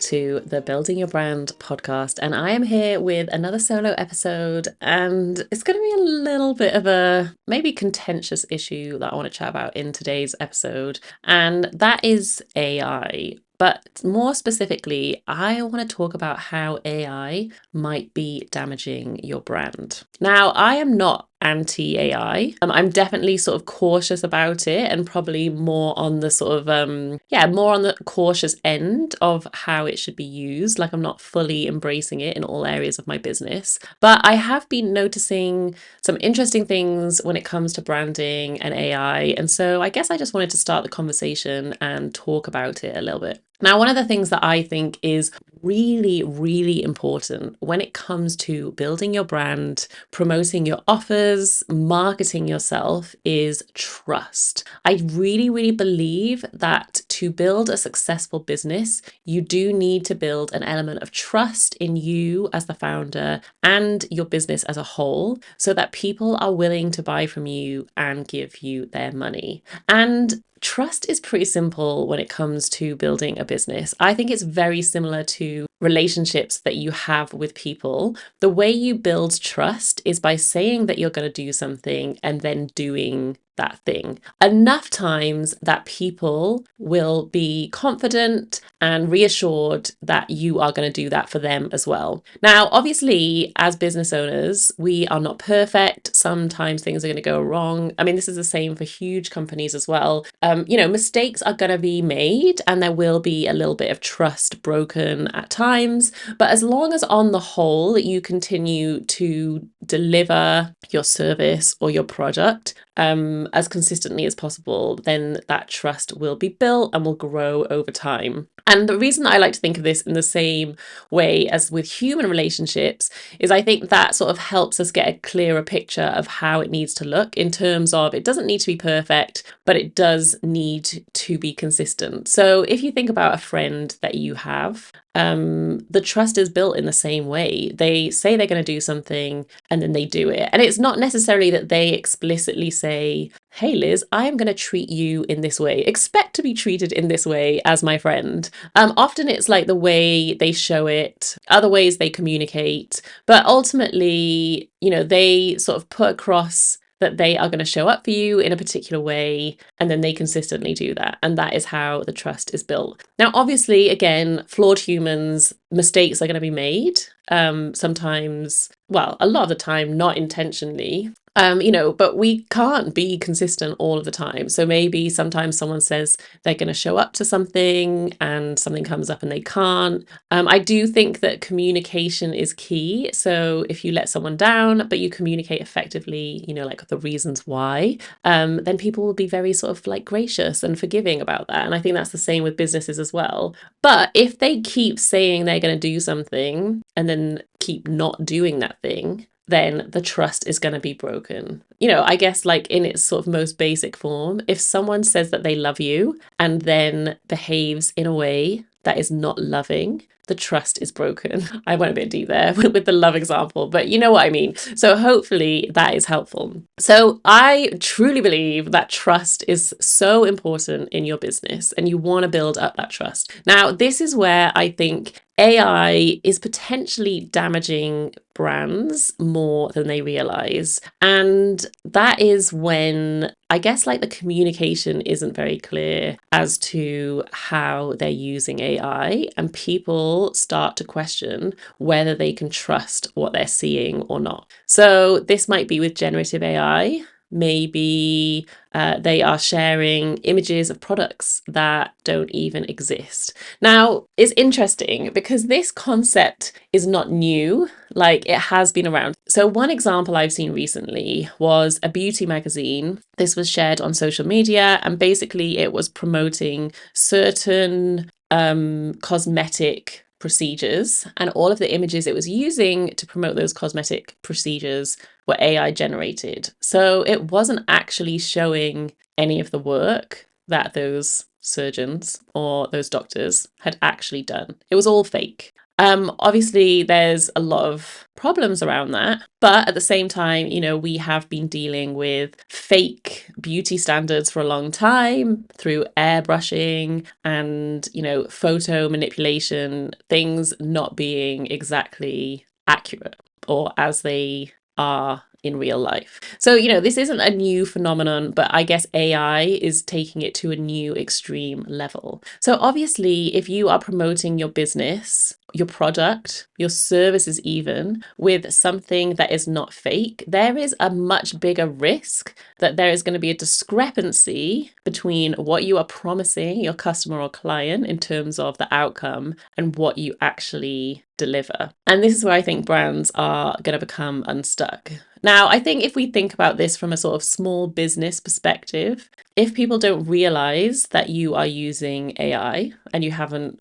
to the Building Your Brand podcast, and I am here with another solo episode, and it's going to be a little bit of a maybe contentious issue that I want to chat about in today's episode, and that is AI. But more specifically, I want to talk about how AI might be damaging your brand. Now, I am not anti-AI. I'm definitely sort of cautious about it and probably more on the sort of, more on the cautious end of how it should be used. Like I'm not fully embracing it in all areas of my business. But I have been noticing some interesting things when it comes to branding and AI. And so I guess I just wanted to start the conversation and talk about it a little bit. Now, one of the things that I think is really, really important when it comes to building your brand, promoting your offers, marketing yourself is trust. I really, really believe that to build a successful business, you do need to build an element of trust in you as the founder and your business as a whole so that people are willing to buy from you and give you their money. And trust is pretty simple when it comes to building a business. I think it's very similar to relationships that you have with people. The way you build trust is by saying that you're going to do something and then doing that thing enough times that people will be confident and reassured that you are going to do that for them as well. Now, obviously, as business owners, we are not perfect. Sometimes things are going to go wrong. I mean, this is the same for huge companies as well. Mistakes are going to be made and there will be a little bit of trust broken at times. But as long as on the whole, you continue to deliver your service or your product as consistently as possible, then that trust will be built and will grow over time. And the reason I like to think of this in the same way as with human relationships is I think that sort of helps us get a clearer picture of how it needs to look in terms of it doesn't need to be perfect, but it does need to be consistent. So if you think about a friend that you have, the trust is built in the same way. They say they're going to do something and then they do it. And it's not necessarily that they explicitly say, hey, Liz, I am going to treat you in this way. Expect to be treated in this way as my friend. Often it's like the way they show it, other ways they communicate. But ultimately, they sort of put across that they are going to show up for you in a particular way, and then they consistently do that. And that is how the trust is built. Now, obviously, again, flawed humans, mistakes are going to be made. Sometimes, a lot of the time, not intentionally. But we can't be consistent all of the time. So maybe sometimes someone says they're going to show up to something and something comes up and they can't. I do think that communication is key. So if you let someone down, but you communicate effectively, like the reasons why, then people will be very sort of like gracious and forgiving about that. And I think that's the same with businesses as well. But if they keep saying they're going to do something and then keep not doing that thing, then the trust is going to be broken. I guess like in its sort of most basic form, if someone says that they love you and then behaves in a way that is not loving, the trust is broken. I went a bit deep there with the love example, but you know what I mean. So hopefully that is helpful. So I truly believe that trust is so important in your business and you want to build up that trust. Now, this is where I think AI is potentially damaging brands more than they realize. And that is when I guess like the communication isn't very clear as to how they're using AI and people start to question whether they can trust what they're seeing or not. So this might be with generative AI. Maybe they are sharing images of products that don't even exist. Now, it's interesting because this concept is not new, like it has been around. So one example I've seen recently was a beauty magazine. This was shared on social media and basically it was promoting certain cosmetic procedures, and all of the images it was using to promote those cosmetic procedures were AI generated. So it wasn't actually showing any of the work that those surgeons or those doctors had actually done. It was all fake. Obviously, there's a lot of problems around that. But at the same time, we have been dealing with fake beauty standards for a long time through airbrushing and, photo manipulation, things not being exactly accurate or as they are in real life. So, this isn't a new phenomenon, but I guess AI is taking it to a new extreme level. So, obviously, if you are promoting your business, your product, your services, even with something that is not fake, there is a much bigger risk that there is going to be a discrepancy between what you are promising your customer or client in terms of the outcome and what you actually deliver. And this is where I think brands are going to become unstuck. Now, I think if we think about this from a sort of small business perspective, if people don't realize that you are using AI and you haven't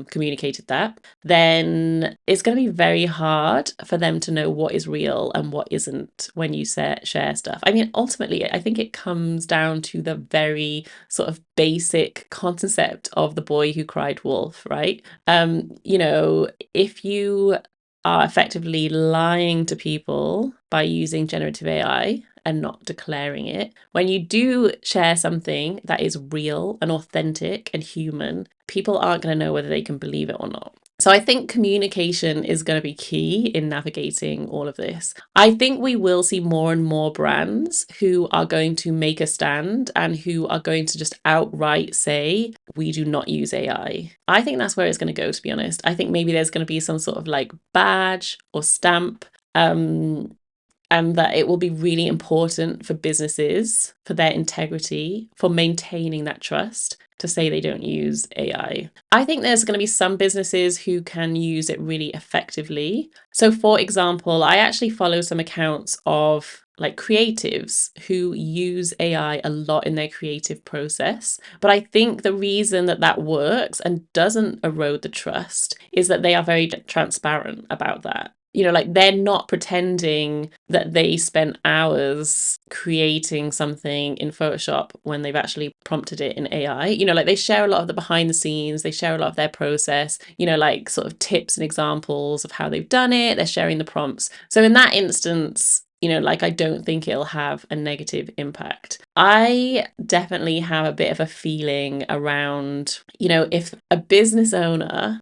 communicated that, then it's going to be very hard for them to know what is real and what isn't when you share stuff. I mean, ultimately, I think it comes down to the very sort of basic concept of the boy who cried wolf, right? If you are effectively lying to people by using generative AI and not declaring it, when you do share something that is real and authentic and human, people aren't going to know whether they can believe it or not. So I think communication is going to be key in navigating all of this. I think we will see more and more brands who are going to make a stand and who are going to just outright say, we do not use AI. I think that's where it's going to go, to be honest. I think maybe there's going to be some sort of like badge or stamp, and that it will be really important for businesses, for their integrity, for maintaining that trust, to say they don't use AI. I think there's going to be some businesses who can use it really effectively. So, for example, I actually follow some accounts of like creatives who use AI a lot in their creative process. But I think the reason that that works and doesn't erode the trust is that they are very transparent about that. Like they're not pretending that they spent hours creating something in Photoshop when they've actually prompted it in AI. Like they share a lot of the behind the scenes, they share a lot of their process, like sort of tips and examples of how they've done it. They're sharing the prompts. So in that instance, like I don't think it'll have a negative impact. I definitely have a bit of a feeling around, if a business owner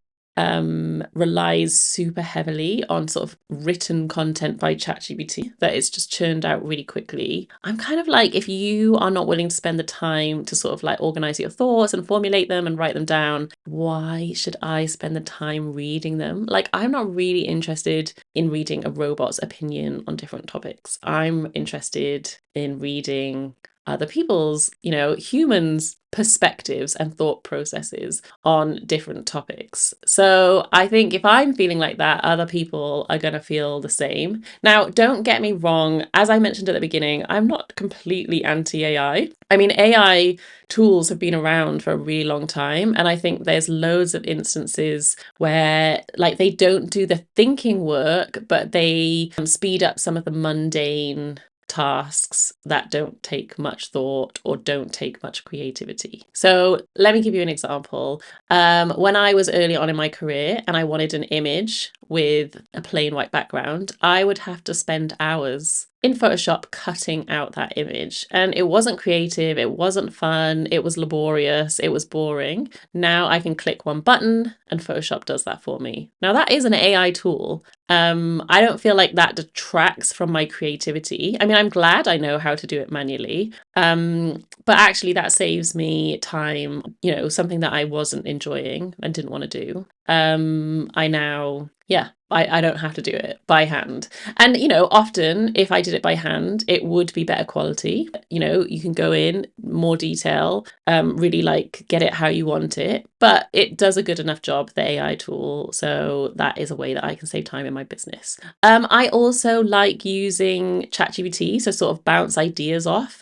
relies super heavily on sort of written content by ChatGPT that is just churned out really quickly. I'm kind of like, if you are not willing to spend the time to sort of like organize your thoughts and formulate them and write them down, why should I spend the time reading them? Like, I'm not really interested in reading a robot's opinion on different topics. I'm interested in reading other people's, humans' perspectives and thought processes on different topics. So I think if I'm feeling like that, other people are going to feel the same. Now, don't get me wrong. As I mentioned at the beginning, I'm not completely anti-AI. I mean, AI tools have been around for a really long time. And I think there's loads of instances where like they don't do the thinking work, but they speed up some of the mundane tasks that don't take much thought or don't take much creativity. So let me give you an example. When I was early on in my career and I wanted an image with a plain white background, I would have to spend hours in Photoshop cutting out that image. And it wasn't creative, it wasn't fun, it was laborious, it was boring. Now I can click one button and Photoshop does that for me. Now that is an AI tool. I don't feel like that detracts from my creativity. I mean, I'm glad I know how to do it manually. But actually that saves me time, something that I wasn't enjoying and didn't want to do. I don't have to do it by hand. And, often if I did it by hand, it would be better quality. You can go in more detail, really like get it how you want it, but it does a good enough job, the AI tool. So that is a way that I can save time in my business. I also like using ChatGPT to sort of bounce ideas off.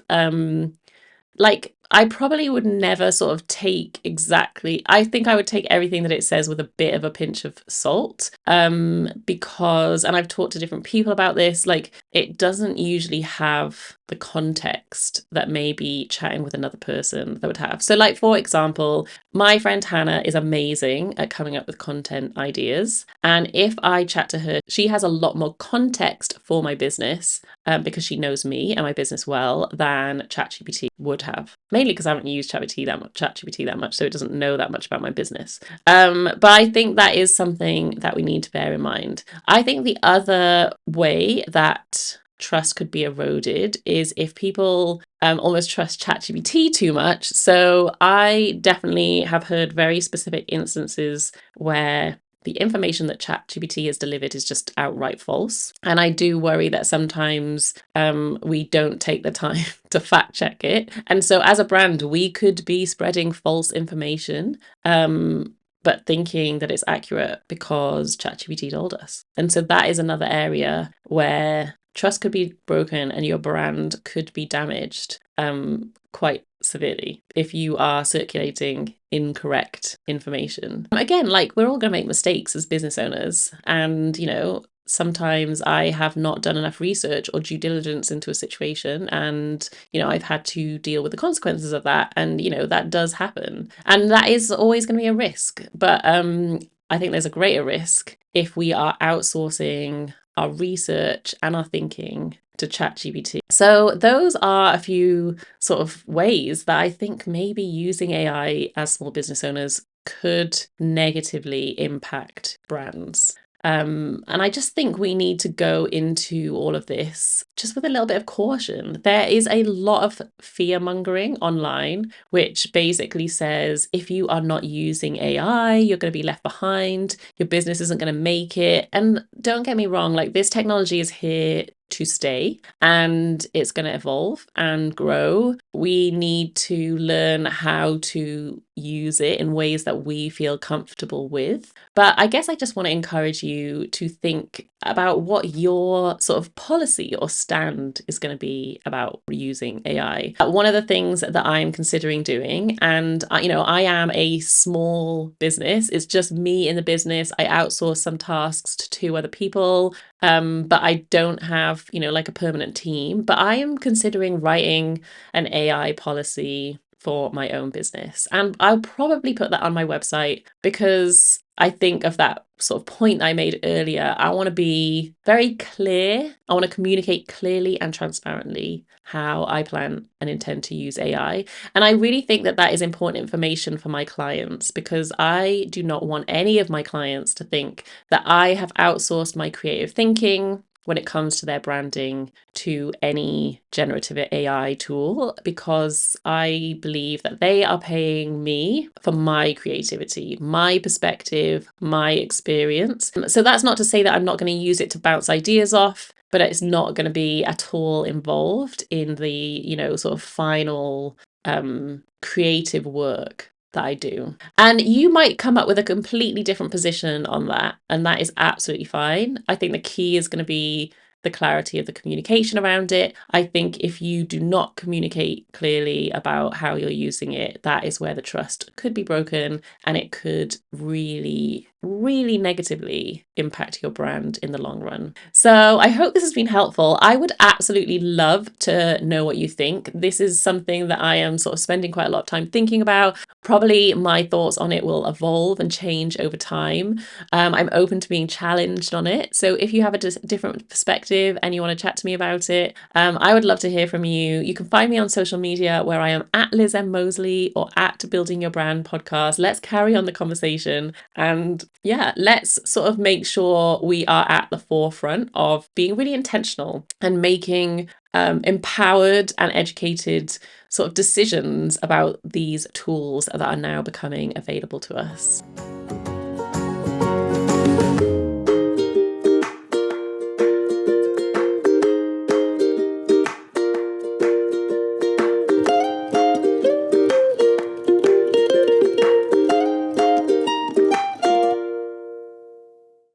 Like I probably would never sort of take exactly, I think I would take everything that it says with a bit of a pinch of salt. Because, and I've talked to different people about this, like it doesn't usually have the context that maybe chatting with another person that would have. So, like, for example, my friend Hannah is amazing at coming up with content ideas. And if I chat to her, she has a lot more context for my business because she knows me and my business well than ChatGPT would have. Mainly because I haven't used ChatGPT that much, so it doesn't know that much about my business. But I think that is something that we need to bear in mind. I think the other way that trust could be eroded is if people almost trust ChatGPT too much. So I definitely have heard very specific instances where the information that ChatGPT has delivered is just outright false. And I do worry that sometimes we don't take the time to fact check it. And so as a brand, we could be spreading false information. But thinking that it's accurate because ChatGPT told us. And so that is another area where trust could be broken and your brand could be damaged quite severely if you are circulating incorrect information. Again, like we're all going to make mistakes as business owners. And, you know, sometimes I have not done enough research or due diligence into a situation, and you know I've had to deal with the consequences of that, and you know that does happen, and that is always going to be a risk. But I think there's a greater risk if we are outsourcing our research and our thinking to ChatGPT. So those are a few sort of ways that I think maybe using AI as small business owners could negatively impact brands. And I just think we need to go into all of this just with a little bit of caution. There is a lot of fear mongering online, which basically says if you are not using AI, you're going to be left behind, your business isn't going to make it. And don't get me wrong, like this technology is here to stay and it's going to evolve and grow. We need to learn how to use it in ways that we feel comfortable with. But I guess I just want to encourage you to think about what your sort of policy or stand is going to be about using AI. One of the things that I'm considering doing, and you know, I am a small business, it's just me in the business. I outsource some tasks to two other people. But I don't have, you know, like a permanent team. But I am considering writing an AI policy for my own business. And I'll probably put that on my website because I think of that sort of point I made earlier. I want to be very clear. I want to communicate clearly and transparently how I plan and intend to use AI. And I really think that that is important information for my clients because I do not want any of my clients to think that I have outsourced my creative thinking when it comes to their branding to any generative AI tool, because I believe that they are paying me for my creativity, my perspective, my experience. So that's not to say that I'm not going to use it to bounce ideas off, but it's not going to be at all involved in the, you know, sort of final creative work that I do. And you might come up with a completely different position on that, and that is absolutely fine. I think the key is going to be the clarity of the communication around it. I think if you do not communicate clearly about how you're using it, that is where the trust could be broken and it could really, really negatively impact your brand in the long run. So I hope this has been helpful. I would absolutely love to know what you think. This is something that I am sort of spending quite a lot of time thinking about. Probably my thoughts on it will evolve and change over time. I'm open to being challenged on it. So if you have a different perspective and you want to chat to me about it, I would love to hear from you. You can find me on social media where I am at Liz M. Mosley or at Building Your Brand Podcast. Let's carry on the conversation. And yeah, let's sort of make sure we are at the forefront of being really intentional and making empowered and educated sort of decisions about these tools that are now becoming available to us.